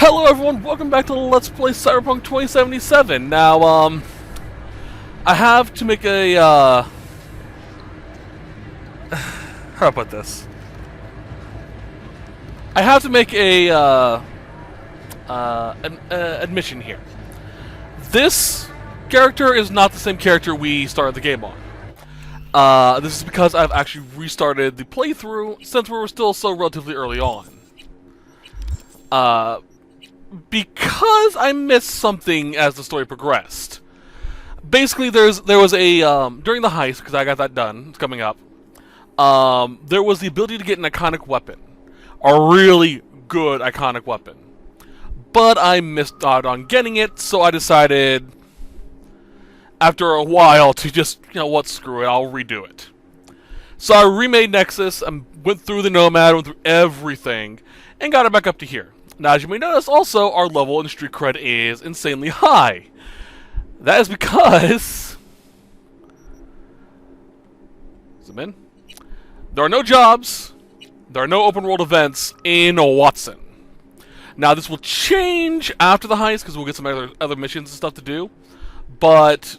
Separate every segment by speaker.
Speaker 1: Hello everyone, welcome back to Let's Play Cyberpunk 2077. Now, I have to make a, how do I put this? I have to make a, admission here. This character is not the same character we started the game on. This is because I've actually restarted the playthrough since we were still so relatively early on. Because I missed something as the story progressed. Basically, there was a during the heist, because I got that done. It's coming up. There was the ability to get an iconic weapon, a really good iconic weapon, but I missed out on getting it. So I decided, after a while, to just screw it, I'll redo it. So I remade Nexus and went through the Nomad, went through everything, and got it back up to here. Now, as you may notice, also, our level in street cred is insanely high. That is because... zoom in. There are no jobs, there are no open world events in Watson. Now, this will change after the heist, because we'll get some other missions and stuff to do. But,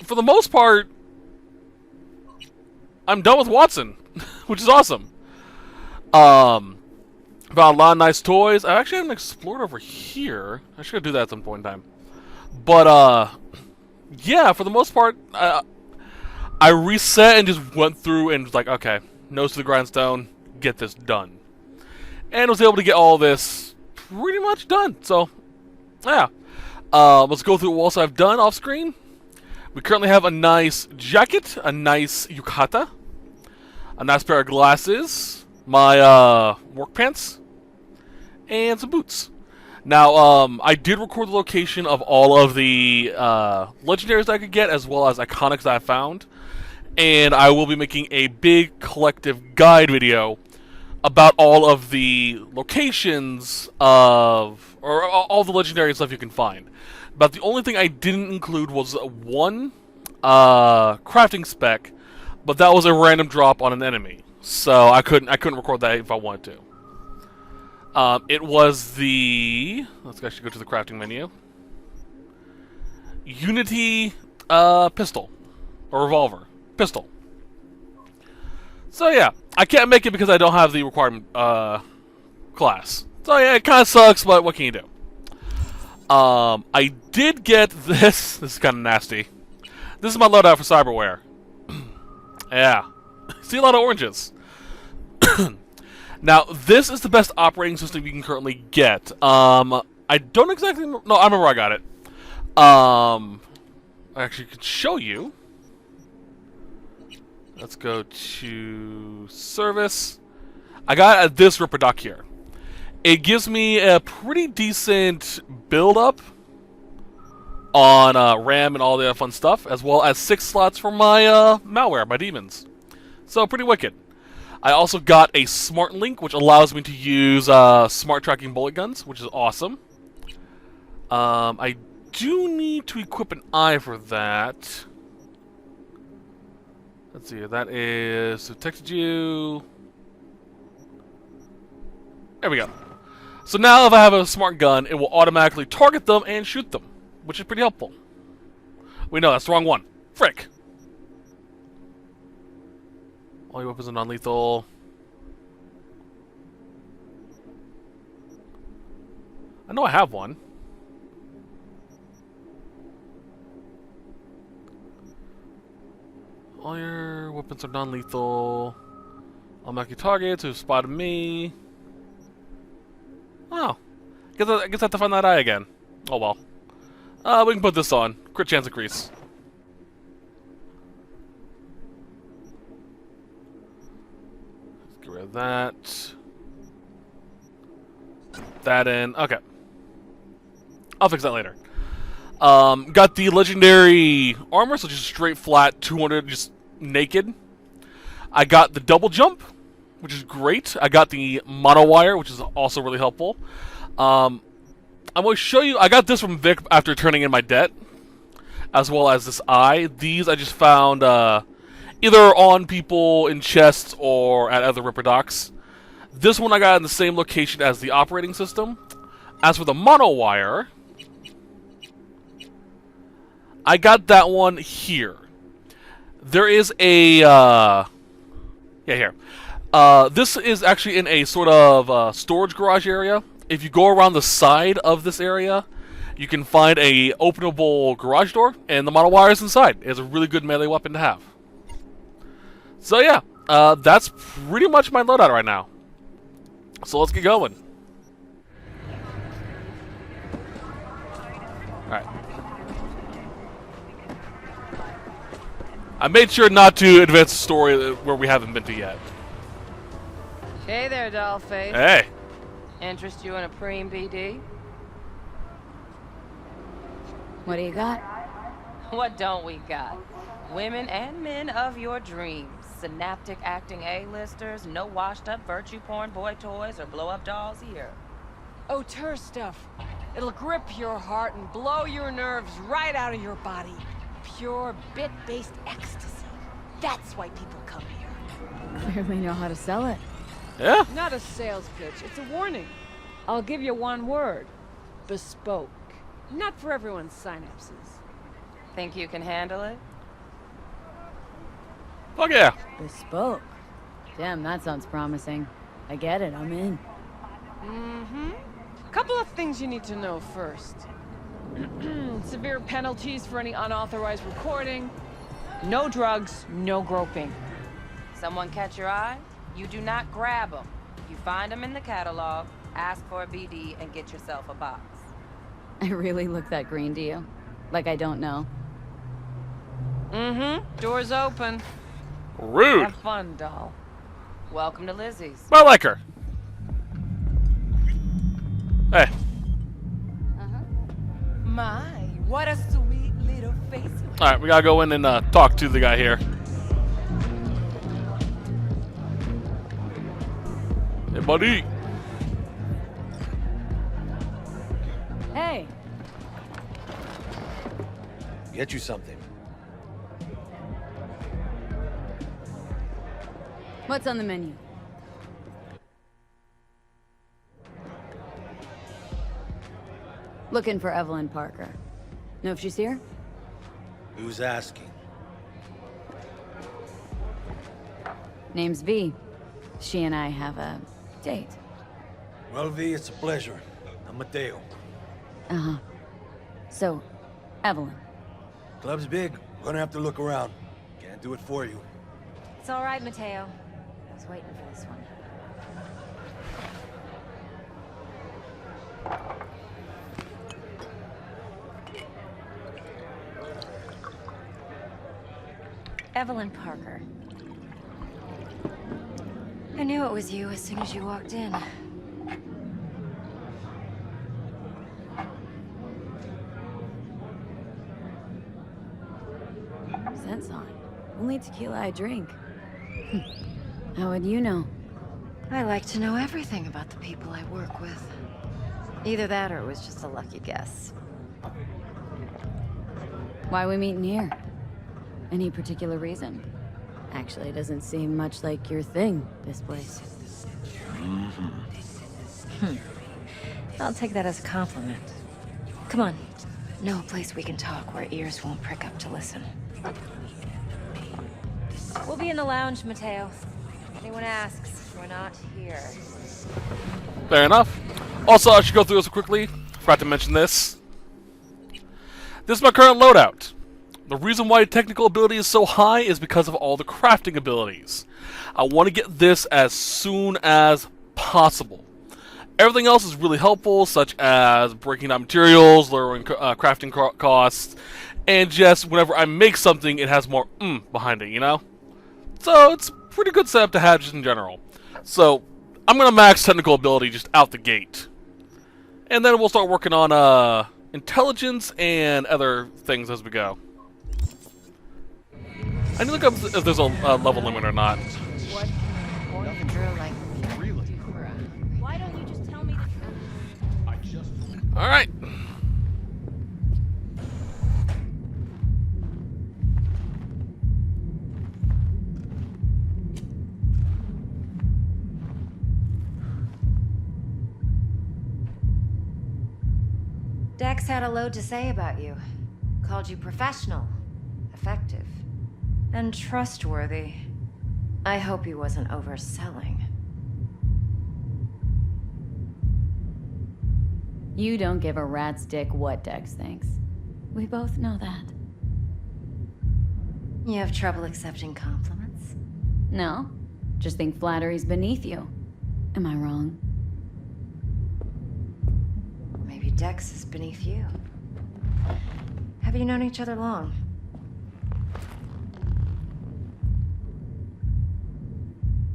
Speaker 1: for the most part, I'm done with Watson, which is awesome. Found a lot of nice toys. I actually haven't explored over here. I should do that at some point in time. But, yeah, for the most part, I reset and just went through and was like, okay, nose to the grindstone, get this done. And was able to get all this pretty much done. So, yeah. Let's go through what else I've done off screen. We currently have a nice jacket, a nice yukata, a nice pair of glasses, my work pants, and some boots. Now, I did record the location of all of the legendaries that I could get, as well as iconics that I found. And I will be making a big collective guide video about all of the locations of, or all the legendary stuff you can find. But the only thing I didn't include was one crafting spec, but that was a random drop on an enemy. So I couldn't record that if I wanted to. It was the... let's actually go to the crafting menu. Unity pistol. Or revolver. Pistol. So yeah, I can't make it because I don't have the required class. So yeah, it kind of sucks, but what can you do? I did get this. This is kind of nasty. This is my loadout for cyberware. Yeah. See a lot of oranges. Now, this is the best operating system you can currently get. I don't exactly... no, I remember I got it. I actually could show you. Let's go to service. I got this Ripperdoc here. It gives me a pretty decent build-up on RAM and all the fun stuff, as well as 6 slots for my malware, my demons. So, pretty wicked. I also got a smart link, which allows me to use smart tracking bullet guns, which is awesome. I do need to equip an eye for that. Let's see, that is... so texted you... there we go. So now if I have a smart gun, it will automatically target them and shoot them, which is pretty helpful. Wait, no, that's the wrong one. Frick. All your weapons are non-lethal. I know I have one. All your weapons are non-lethal. Unlucky targets who've spotted me. Oh. I guess I have to find that eye again. Oh well. We can put this on. Crit chance increase. Get rid of that. That in. Okay. I'll fix that later. Got the legendary armor, so just straight flat 200, just naked. I got the double jump, which is great. I got the mono wire, which is also really helpful. I'm going to show you. I got this from Vic after turning in my debt, as well as this eye. These I just found either on people in chests or at other Ripperdocs. This one I got in the same location as the operating system. As for the monowire, I got that one here. There is a yeah, here. This is actually in a sort of storage garage area. If you go around the side of this area, you can find a openable garage door, and the monowire is inside. It's a really good melee weapon to have. So yeah, that's pretty much my loadout right now. So let's get going. Alright. I made sure not to advance the story where we haven't been to yet.
Speaker 2: Hey there, dollface.
Speaker 1: Hey.
Speaker 2: Interest you in a preem BD?
Speaker 3: What do you got?
Speaker 2: What don't we got? Women and men of your dreams. Synaptic acting A-listers, no washed-up virtue porn boy toys or blow-up dolls here.
Speaker 4: Auteur stuff. It'll grip your heart and blow your nerves right out of your body. Pure bit-based ecstasy. That's why people come here.
Speaker 3: Clearly know how to sell it.
Speaker 1: Yeah?
Speaker 4: Not a sales pitch, it's a warning. I'll give you one word. Bespoke. Not for everyone's synapses.
Speaker 2: Think you can handle it?
Speaker 1: Fuck yeah.
Speaker 3: Bespoke. Damn, that sounds promising. I get it, I'm in.
Speaker 4: Mm-hmm. Couple of things you need to know first. Severe penalties for any unauthorized recording. No drugs, no groping.
Speaker 2: Someone catch your eye? You do not grab them. You find them in the catalog, ask for a BD, and get yourself a box.
Speaker 3: I really look that green to you? Like I don't know.
Speaker 4: Mm-hmm. Door's open.
Speaker 1: Rude.
Speaker 4: Have fun, doll.
Speaker 2: Welcome to Lizzie's.
Speaker 1: I like her. Hey.
Speaker 2: My, what a sweet little face.
Speaker 1: Alright, we gotta go in and talk to the guy here. Hey, buddy.
Speaker 3: Hey!
Speaker 5: Get you something.
Speaker 3: What's on the menu? Looking for Evelyn Parker. Know if she's here?
Speaker 5: Who's asking?
Speaker 3: Name's V. She and I have a date.
Speaker 5: Well, V, it's a pleasure. I'm Mateo.
Speaker 3: Uh-huh. So, Evelyn.
Speaker 5: Club's big. Gonna have to look around. Can't do it for you.
Speaker 6: It's all right, Mateo. I was waiting for this one. Evelyn Parker. I knew it was you as soon as you walked in.
Speaker 3: Scent's on. Only tequila I drink. How would you know?
Speaker 6: I like to know everything about the people I work with. Either that or it was just a lucky guess.
Speaker 3: Why are we meeting here? Any particular reason? Actually, it doesn't seem much like your thing, this place.
Speaker 6: I'll take that as a compliment. Come on. Know a place we can talk where ears won't prick up to listen. We'll be in the lounge, Mateo. If anyone asks, we're not here.
Speaker 1: Fair enough. Also, I should go through this quickly. Forgot to mention this. This is my current loadout. The reason why technical ability is so high is because of all the crafting abilities. I want to get this as soon as possible. Everything else is really helpful, such as breaking down materials, lowering crafting costs, and just whenever I make something, it has more behind it, you know? So it's a pretty good setup to have just in general. So I'm going to max technical ability just out the gate. And then we'll start working on intelligence and other things as we go. I need to look up if there's a level limit or not.
Speaker 2: What can a girl like me do for a...
Speaker 6: Why don't you just tell me the truth?
Speaker 1: Alright.
Speaker 6: Dex had a load to say about you. Called you professional, effective, and trustworthy. I hope he wasn't overselling.
Speaker 3: You don't give a rat's dick what Dex thinks. We both know that.
Speaker 6: You have trouble accepting compliments?
Speaker 3: No, just think flattery's beneath you. Am I wrong?
Speaker 6: Maybe Dex is beneath you. Have you known each other long?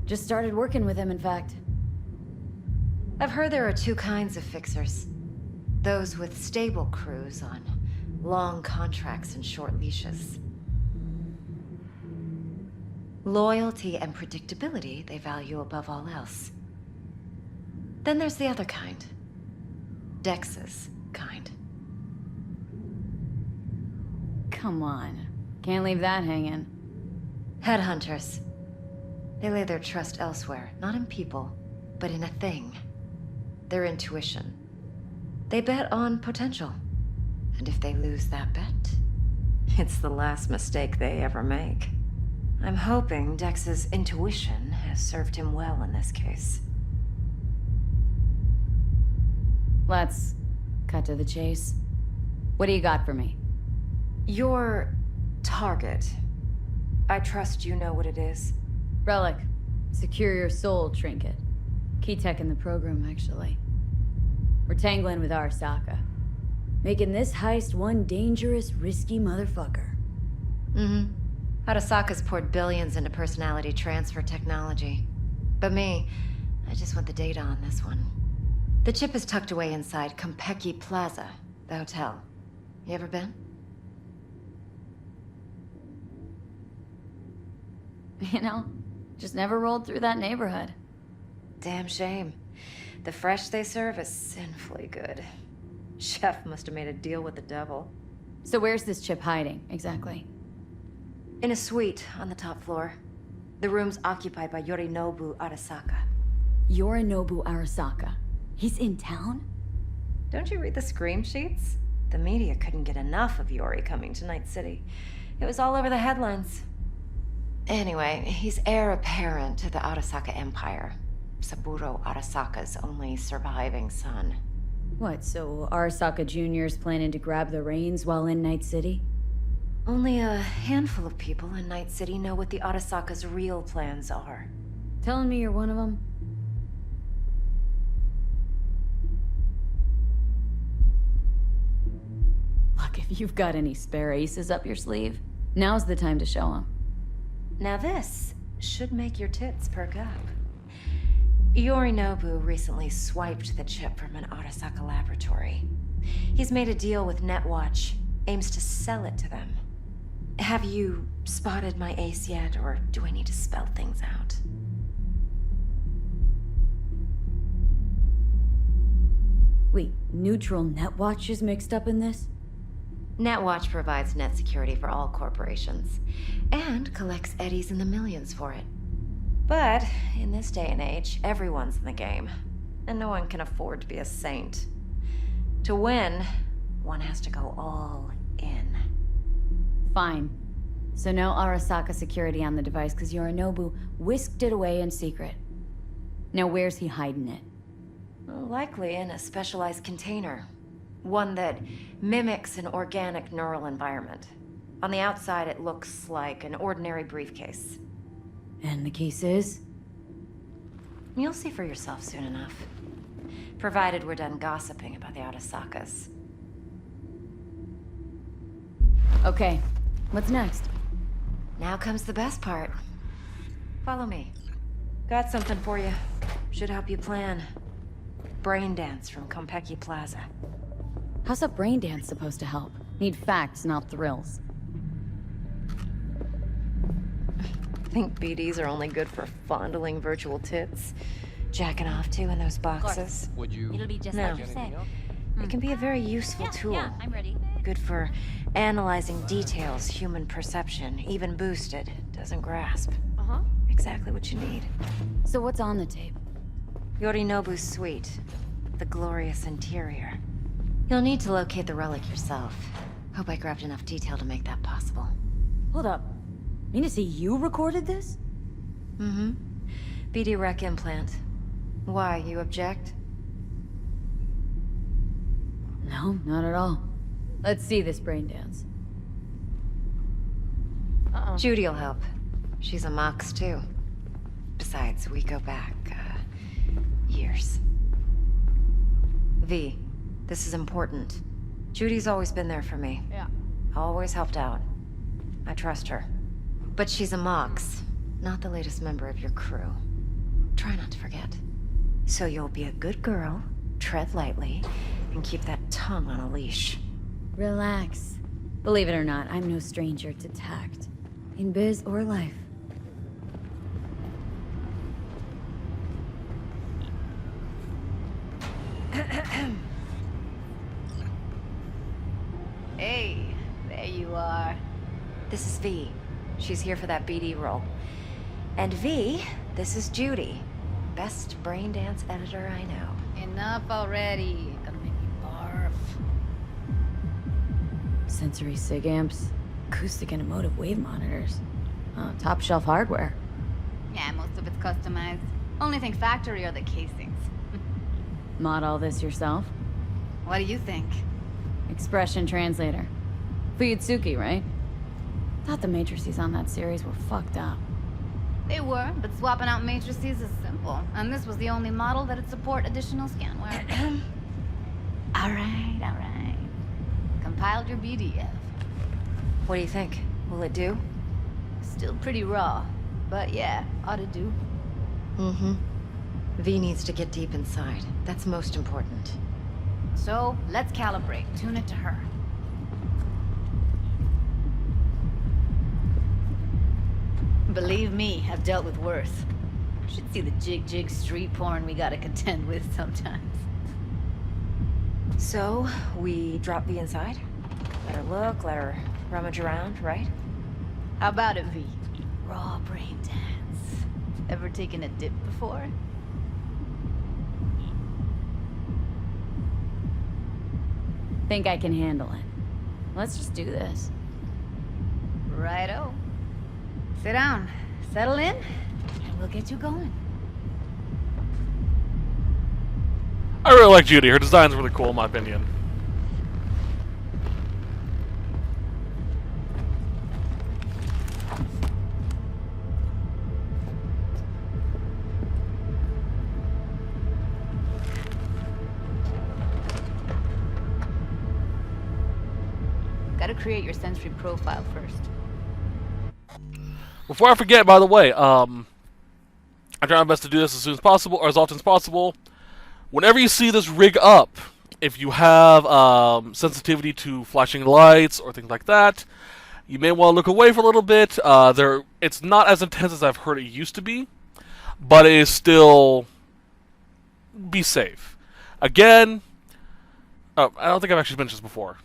Speaker 3: Just started working with him, in fact.
Speaker 6: I've heard there are two kinds of fixers. Those with stable crews on long contracts and short leashes. Loyalty and predictability they value above all else. Then there's the other kind. Dex's kind.
Speaker 3: Come on. Can't leave that hanging.
Speaker 6: Headhunters. They lay their trust elsewhere, not in people, but in a thing. Their intuition. They bet on potential. And if they lose that bet, it's the last mistake they ever make. I'm hoping Dex's intuition has served him well in this case.
Speaker 3: Let's cut to the chase. What do you got for me?
Speaker 6: Your target. I trust you know what it is.
Speaker 3: Relic. Secure your soul trinket. Key tech in the program, actually. We're tangling with Arasaka. Making this heist one dangerous, risky motherfucker.
Speaker 6: Mm-hmm. Arasaka's poured billions into personality transfer technology. But me, I just want the data on this one. The chip is tucked away inside Konpeki Plaza, the hotel. You ever been?
Speaker 3: You know, just never rolled through that neighborhood.
Speaker 6: Damn shame. The fresh they serve is sinfully good. Chef must have made a deal with the devil.
Speaker 3: So where's this chip hiding, exactly?
Speaker 6: In a suite on the top floor. The room's occupied by Yorinobu Arasaka.
Speaker 3: Yorinobu Arasaka. He's in town?
Speaker 6: Don't you read the scream sheets? The media couldn't get enough of Yori coming to Night City. It was all over the headlines. Anyway, he's heir apparent to the Arasaka Empire. Saburo Arasaka's only surviving son.
Speaker 3: What, so Arasaka Jr.'s planning to grab the reins while in Night City?
Speaker 6: Only a handful of people in Night City know what the Arasaka's real plans are.
Speaker 3: Telling me you're one of them? Look, if you've got any spare aces up your sleeve, now's the time to show them.
Speaker 6: Now this should make your tits perk up. Yorinobu recently swiped the chip from an Arasaka laboratory. He's made a deal with Netwatch, aims to sell it to them. Have you spotted my ace yet, or do I need to spell things out?
Speaker 3: Wait, neutral Netwatch is mixed up in this?
Speaker 6: Netwatch provides net security for all corporations, and collects eddies in the millions for it. But in this day and age, everyone's in the game, and no one can afford to be a saint. To win, one has to go all in.
Speaker 3: Fine. So no Arasaka security on the device because Yorinobu whisked it away in secret. Now where's he hiding it?
Speaker 6: Likely in a specialized container. One that mimics an organic neural environment. On the outside, it looks like an ordinary briefcase.
Speaker 3: And the case is?
Speaker 6: You'll see for yourself soon enough. Provided we're done gossiping about the Arasakas.
Speaker 3: Okay, what's next?
Speaker 6: Now comes the best part. Follow me. Got something for you. Should help you plan. Brain dance from Konpeki Plaza.
Speaker 3: How's a brain dance supposed to help? Need facts, not thrills.
Speaker 6: Think BDs are only good for fondling virtual tits? Jacking off to in those boxes?
Speaker 7: Would you?
Speaker 8: It'll be just
Speaker 6: No.
Speaker 8: like you said.
Speaker 6: It can be a very useful tool.
Speaker 8: Yeah, I'm ready.
Speaker 6: Good for analyzing details human perception, even boosted, doesn't grasp.
Speaker 8: Uh-huh.
Speaker 6: Exactly what you need.
Speaker 3: So what's on the tape?
Speaker 6: Yorinobu's suite. The glorious interior. You'll need to locate the relic yourself. Hope I grabbed enough detail to make that possible.
Speaker 3: Hold up. Mean to say you recorded this?
Speaker 6: Mm-hmm. BD rec implant. Why, you object?
Speaker 3: No, not at all. Let's see this brain dance.
Speaker 6: Judy'll help. She's a Mox, too. Besides, we go back, years. V, this is important. Judy's always been there for me.
Speaker 3: Yeah.
Speaker 6: Always helped out. I trust her. But she's a Mox, not the latest member of your crew. Try not to forget. So you'll be a good girl, tread lightly, and keep that tongue on a leash.
Speaker 3: Relax. Believe it or not, I'm no stranger to tact. In biz or life.
Speaker 7: Hey, there you are.
Speaker 6: This is V. She's here for that BD role. And V, this is Judy. Best brain dance editor I know.
Speaker 7: Enough already. Gonna make me barf.
Speaker 3: Sensory sig amps, acoustic and emotive wave monitors. Top shelf hardware.
Speaker 7: Yeah, most of it's customized. Only thing factory are the casings.
Speaker 3: Mod all this yourself?
Speaker 7: What do you think?
Speaker 3: Expression translator. Fuyutsuki, right? Thought the matrices on that series were fucked up.
Speaker 7: They were, but swapping out matrices is simple. And this was the only model that'd support additional scanware. Alright. Compiled your BDF.
Speaker 6: What do you think? Will it do?
Speaker 7: Still pretty raw. But yeah, ought to do.
Speaker 6: Mm-hmm. V needs to get deep inside. That's most important.
Speaker 7: So, let's calibrate. Tune it to her. Believe me, I've dealt with worse. Should see the jig street porn we gotta contend with sometimes.
Speaker 6: So, we drop V inside? Let her look, let her rummage around, right?
Speaker 7: How about it, V? Raw brain dance. Ever taken a dip before?
Speaker 3: Think I can handle it. Let's just do this.
Speaker 7: Righto. Sit down, settle in, and we'll get you going.
Speaker 1: I really like Judy. Her design's really cool, in my opinion.
Speaker 7: Gotta create your sensory profile first.
Speaker 1: Before I forget, by the way, I try my best to do this as soon as possible, or as often as possible. Whenever you see this rig up, if you have sensitivity to flashing lights or things like that, you may want to look away for a little bit. It's not as intense as I've heard it used to be, but it is still... be safe. Again, I don't think I've actually mentioned this before.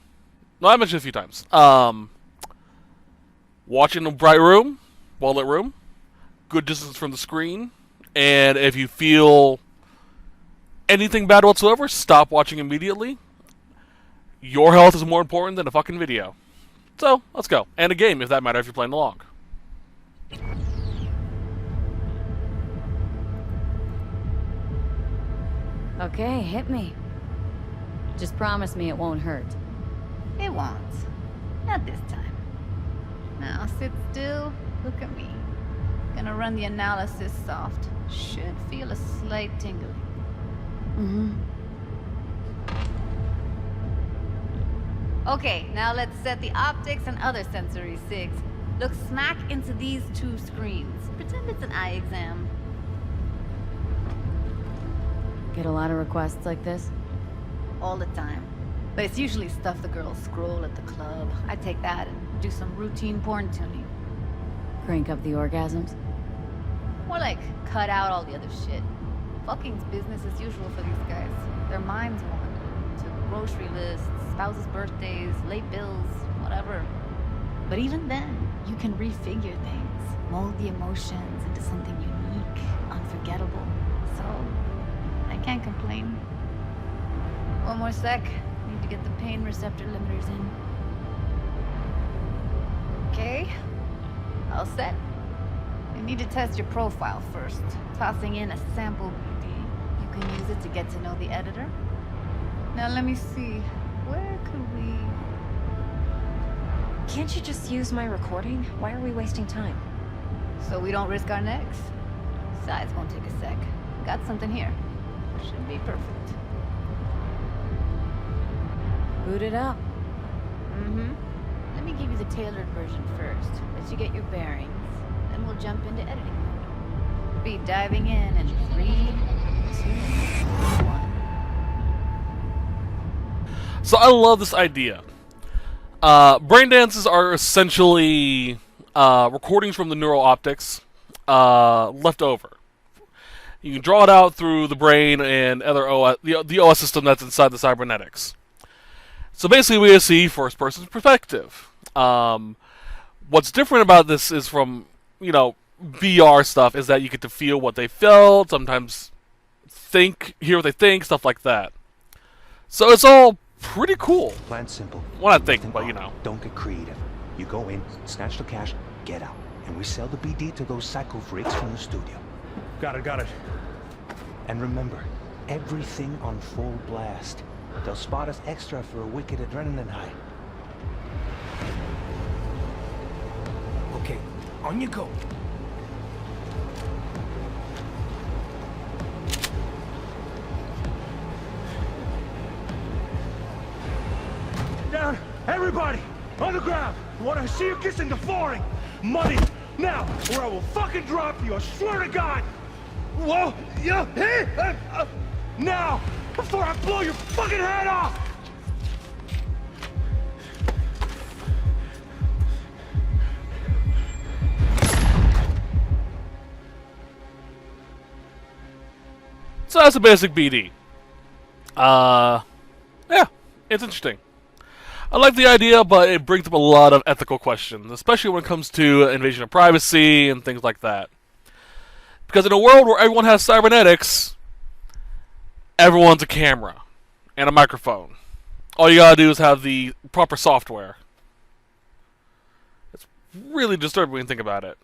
Speaker 1: No, I mentioned it a few times. Watch in a bright room, well-lit room, good distance from the screen, and if you feel anything bad whatsoever, stop watching immediately. Your health is more important than a fucking video. So, let's go. And a game, if that matters, if you're playing along.
Speaker 3: Okay, hit me. Just promise me it won't hurt.
Speaker 7: It won't. Not this time. Now sit still, look at me. Gonna run the analysis soft. Should feel a slight tingling.
Speaker 3: Mm-hmm.
Speaker 7: Okay, now let's set the optics and other sensory sigs. Look smack into these two screens. Pretend it's an eye exam.
Speaker 3: Get a lot of requests like this?
Speaker 7: All the time. But it's usually stuff the girls scroll at the club. I take that and do some routine porn tuning.
Speaker 3: Crank up the orgasms?
Speaker 7: More like cut out all the other shit. Fucking's business as usual for these guys. Their minds wander to grocery lists, spouses' birthdays, late bills, whatever. But even then, you can refigure things, mold the emotions into something unique, unforgettable. So, I can't complain. One more sec. Need to get the pain receptor limiters in. Okay. All set. You need to test your profile first. Tossing in a sample BD. You can use it to get to know the editor. Now let me see. Where could we...
Speaker 6: Can't you just use my recording? Why are we wasting time?
Speaker 7: So we don't risk our necks? Besides, won't take a sec. Got something here. Should be perfect.
Speaker 3: Boot it up.
Speaker 7: Mm-hmm. Let me give you the tailored version first. Let you get your bearings. Then we'll jump into editing mode. Be diving in 3, 2, 1.
Speaker 1: So I love this idea. Brain dances are essentially recordings from the neural optics left over. You can draw it out through the brain and other OS, the OS system that's inside the cybernetics. So basically, we see first-person perspective. What's different about this is from VR stuff is that you get to feel what they felt, sometimes hear what they think, stuff like that. So it's all pretty cool.
Speaker 8: Plan simple.
Speaker 1: Well, not think, but
Speaker 8: Don't get creative. You go in, snatch the cash, get out, and we sell the BD to those psycho freaks from the studio.
Speaker 5: Got it.
Speaker 8: And remember, everything on full blast. They'll spot us extra for a wicked adrenaline high.
Speaker 5: Okay, on you go. Down, everybody, on the ground. I want to see you kissing the flooring. Money, now, or I will fucking drop you. I swear to God. Whoa, yeah, hey, now, before I blow your fucking head off.
Speaker 1: So that's a basic BD. Yeah, it's interesting. I like the idea, but it brings up a lot of ethical questions, especially when it comes to invasion of privacy and things like that. Because in a world where everyone has cybernetics, everyone's a camera and a microphone. All you gotta do is have the proper software. It's really disturbing when you think about it.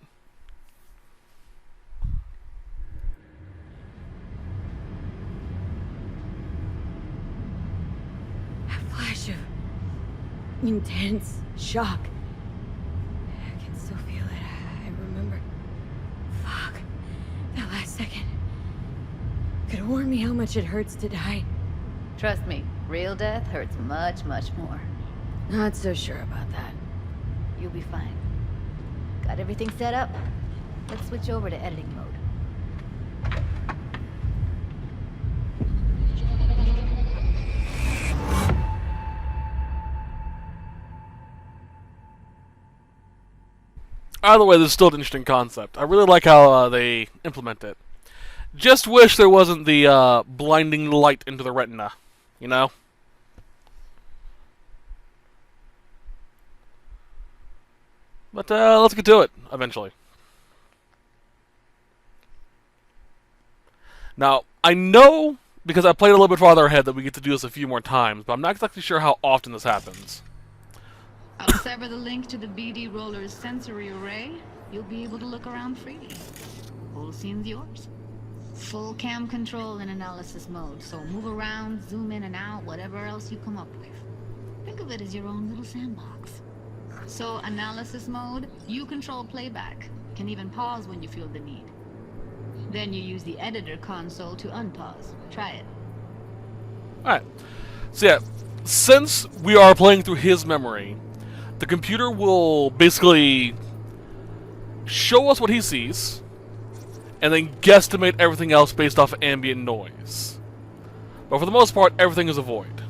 Speaker 3: A flash of intense shock. I can still feel it. I remember. Fuck. That last second. Could have warned me how much it hurts to die.
Speaker 7: Trust me, real death hurts much, much more.
Speaker 3: Not so sure about that.
Speaker 7: You'll be fine. Got everything set up? Let's switch over to editing mode.
Speaker 1: Either way, this is still an interesting concept. I really like how they implement it. Just wish there wasn't the blinding light into the retina, you know? But let's get to it, eventually. Now, I know, because I played a little bit farther ahead, that we get to do this a few more times, but I'm not exactly sure how often this happens.
Speaker 7: I'll sever the link to the BD roller's sensory array. You'll be able to look around freely. Whole scene's yours. Full cam control in analysis mode, so move around, zoom in and out, whatever else you come up with. Think of it as your own little sandbox. So, analysis mode, you control playback. Can even pause when you feel the need. Then you use the editor console to unpause. Try it.
Speaker 1: Alright. So yeah, since we are playing through his memory, the computer will basically show us what he sees, and then guesstimate everything else based off of ambient noise. But for the most part, everything is a void.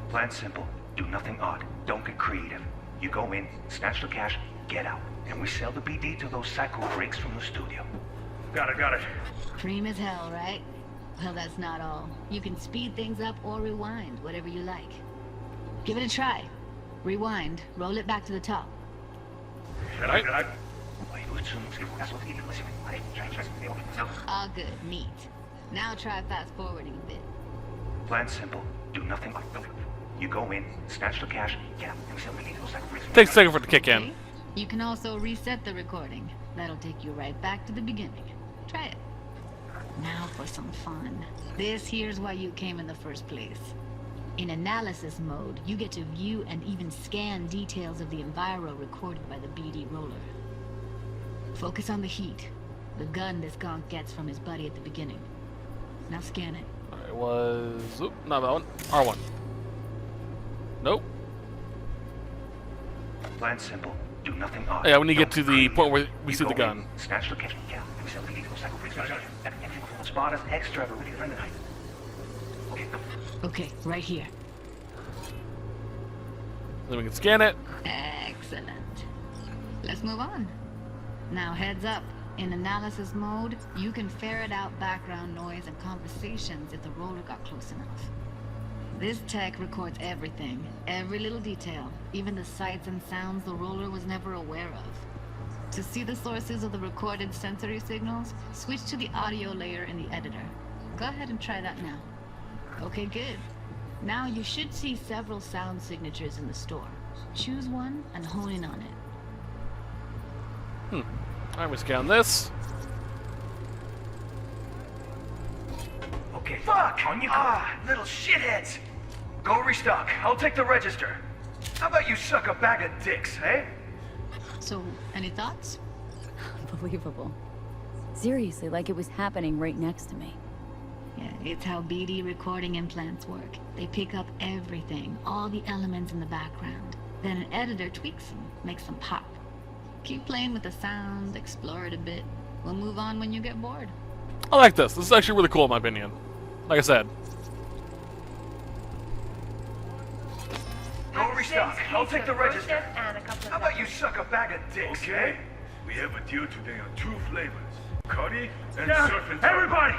Speaker 8: Plan simple. Do nothing odd. Don't get creative. You go in, snatch the cash, get out. And we sell the BD to those psycho freaks from the studio.
Speaker 5: Got it.
Speaker 7: Cream as hell, right? Well, that's not all. You can speed things up or rewind, whatever you like. Give it a try. Rewind, roll it back to the top.
Speaker 5: Right.
Speaker 7: All good, neat. Now try fast forwarding a bit.
Speaker 8: Plan simple. Do nothing. You go in, snatch the cash, get out, and we sell the B2 cycle rigs.
Speaker 1: Takes a second for it to kick in.
Speaker 7: Okay. You can also reset the recording. That'll take you right back to the beginning. Try it. Now for some fun. This here's why you came in the first place. In analysis mode, you get to view and even scan details of the enviro recorded by the BD roller. Focus on the heat, the gun this gonk gets from his buddy at the beginning. Now scan it.
Speaker 1: Alright, it was... Oop, not that one. R1. Nope.
Speaker 8: Plan simple. Do nothing odd.
Speaker 1: Yeah, when you get to
Speaker 8: Don't
Speaker 1: the
Speaker 8: creep.
Speaker 1: point where we
Speaker 8: You
Speaker 1: see the
Speaker 8: go
Speaker 1: gun.
Speaker 8: in, snatch the cash, get out, and we sell the B2 cycle rigs. Spot us extra, but we friend tonight. Okay, go.
Speaker 7: Okay, right here.
Speaker 1: Then we can scan it.
Speaker 7: Excellent. Let's move on. Now heads up. In analysis mode, you can ferret out background noise and conversations if the roller got close enough. This tech records everything, every little detail, even the sights and sounds the roller was never aware of. To see the sources of the recorded sensory signals, switch to the audio layer in the editor. Go ahead and try that now. Okay, good. Now you should see several sound signatures in the store. Choose one and hone in on it.
Speaker 1: Alright, we scan this.
Speaker 8: Okay, fuck! On you go. Little shitheads! Go restock. I'll take the register. How about you suck a bag of dicks, eh?
Speaker 7: So, any thoughts?
Speaker 3: Unbelievable. Seriously, like it was happening right next to me.
Speaker 7: Yeah, it's how BD recording implants work. They pick up everything, all the elements in the background. Then an editor tweaks them, makes them pop. Keep playing with the sound, explore it a bit. We'll move on when you get bored.
Speaker 1: I like this. This is actually really cool in my opinion. Like I said.
Speaker 8: Go restock. I'll take the register. How about you suck a bag of dicks,
Speaker 5: Okay.
Speaker 8: eh?
Speaker 5: We have a deal today on 2 flavors. Curry and
Speaker 8: Down,
Speaker 5: surf and
Speaker 8: everybody!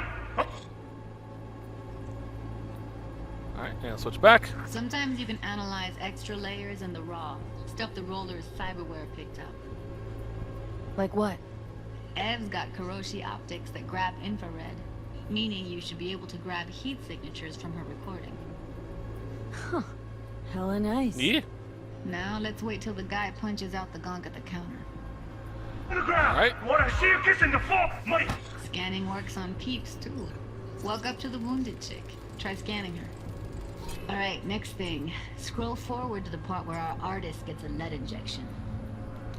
Speaker 1: Alright, and switch back.
Speaker 7: Sometimes you can analyze extra layers in the raw, stuff the roller's cyberware picked up.
Speaker 3: Like what?
Speaker 7: Ev's got Kiroshi optics that grab infrared, meaning you should be able to grab heat signatures from her recording.
Speaker 3: Huh. Hella nice.
Speaker 1: Yeah.
Speaker 7: Now let's wait till the guy punches out the gonk at the counter.
Speaker 5: On the ground!
Speaker 1: Alright.
Speaker 5: Want to see you kissing the floor? Money!
Speaker 7: Scanning works on peeps too. Walk up to the wounded chick. Try scanning her. Alright, next thing. Scroll forward to the part where our artist gets a lead injection.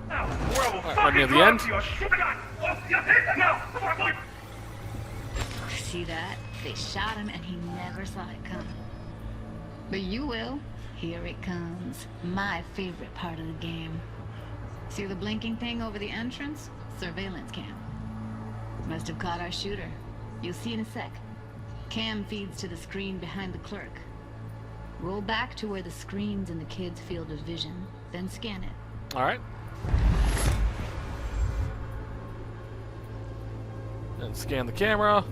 Speaker 5: Now, or I will
Speaker 1: right
Speaker 5: fucking
Speaker 1: near the
Speaker 5: drop
Speaker 1: end.
Speaker 5: your shit. Oh, yeah, now! Come on.
Speaker 7: See that? They shot him and he never saw it coming. But you will. Here it comes. My favorite part of the game. See the blinking thing over the entrance? Surveillance cam. Must have caught our shooter. You'll see in a sec. Cam feeds to the screen behind the clerk. Roll back to where the screen's in the kid's field of vision, then scan it.
Speaker 1: Alright. And scan the camera.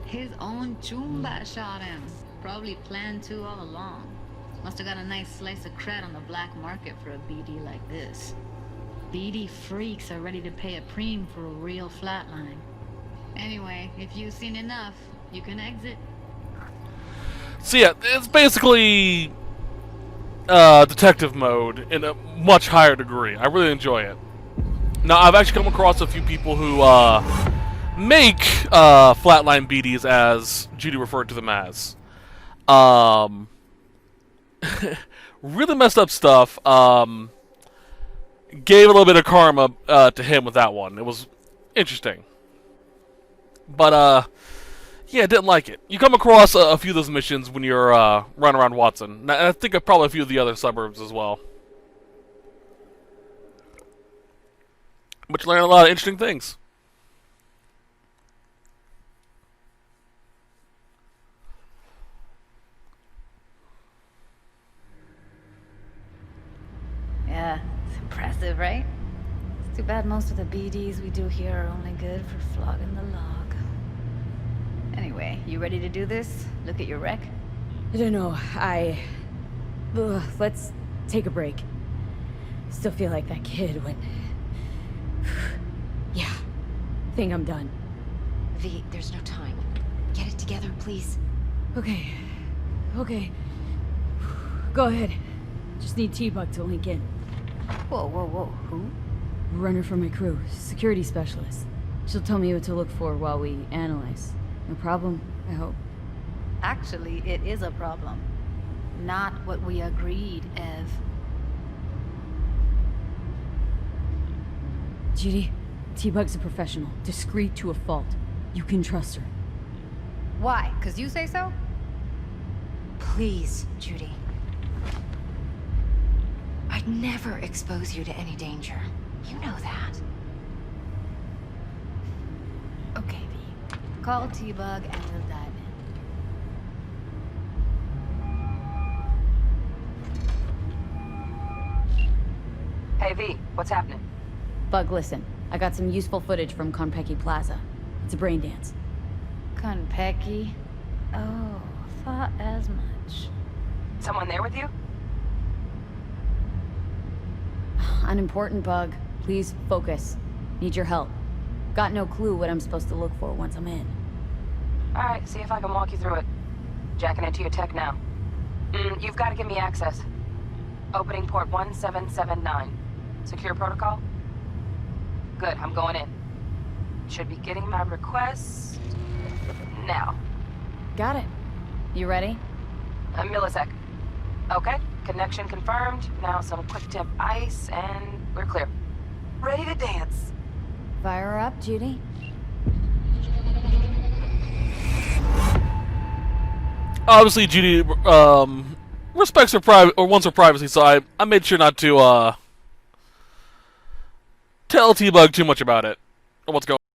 Speaker 7: His own Chumba shot him. Probably planned to all along. Must have got a nice slice of cred on the black market for a BD like this. BD freaks are ready to pay a preem for a real flatline. Anyway, if you've seen enough, you can exit.
Speaker 1: So yeah, it's basically detective mode in a much higher degree. I really enjoy it. Now, I've actually come across a few people who make flatline BDs, as Judy referred to them as. Really messed up stuff. Gave a little bit of karma to him with that one. It was interesting. But, yeah, didn't like it. You come across a few of those missions when you're running around Watson. And I think of probably a few of the other suburbs as well. But you learn a lot of interesting things.
Speaker 7: Yeah, it's impressive, right? It's too bad most of the BDs we do here are only good for flogging the log. Anyway, you ready to do this? Look at your rec?
Speaker 3: I don't know, let's take a break. Still feel like that kid when... Yeah, think I'm done.
Speaker 6: V, there's no time. Get it together, please.
Speaker 3: Okay. Go ahead. Just need T-Bug to link in.
Speaker 7: Whoa, who?
Speaker 3: Runner for my crew, security specialist. She'll tell me what to look for while we analyze. No problem, I hope.
Speaker 7: Actually, it is a problem. Not what we agreed, Ev.
Speaker 3: Judy, T-Bug's a professional, discreet to a fault. You can trust her.
Speaker 7: Why? 'Cause you say so?
Speaker 6: Please, Judy. I'd never expose you to any danger. You know that.
Speaker 7: Okay, V. Call T-Bug and we'll dive in.
Speaker 2: Hey, V, what's happening?
Speaker 3: Bug, listen. I got some useful footage from Konpeki Plaza. It's a brain dance.
Speaker 7: Konpeki? Oh, thought as much.
Speaker 2: Someone there with you?
Speaker 3: Unimportant, Bug. Please focus. Need your help. Got no clue what I'm supposed to look for once I'm in.
Speaker 2: Alright, see if I can walk you through it. Jacking into your tech now. You've got to give me access. Opening port 1779. Secure protocol? Good, I'm going in. Should be getting my request... now.
Speaker 3: Got it. You ready?
Speaker 2: A millisec. Okay, connection confirmed. Now some quick tip ice, and we're clear. Ready to dance.
Speaker 3: Fire her up, Judy.
Speaker 1: Obviously, Judy respects her private or wants her privacy, so I made sure not to tell T-Bug too much about it or what's going on.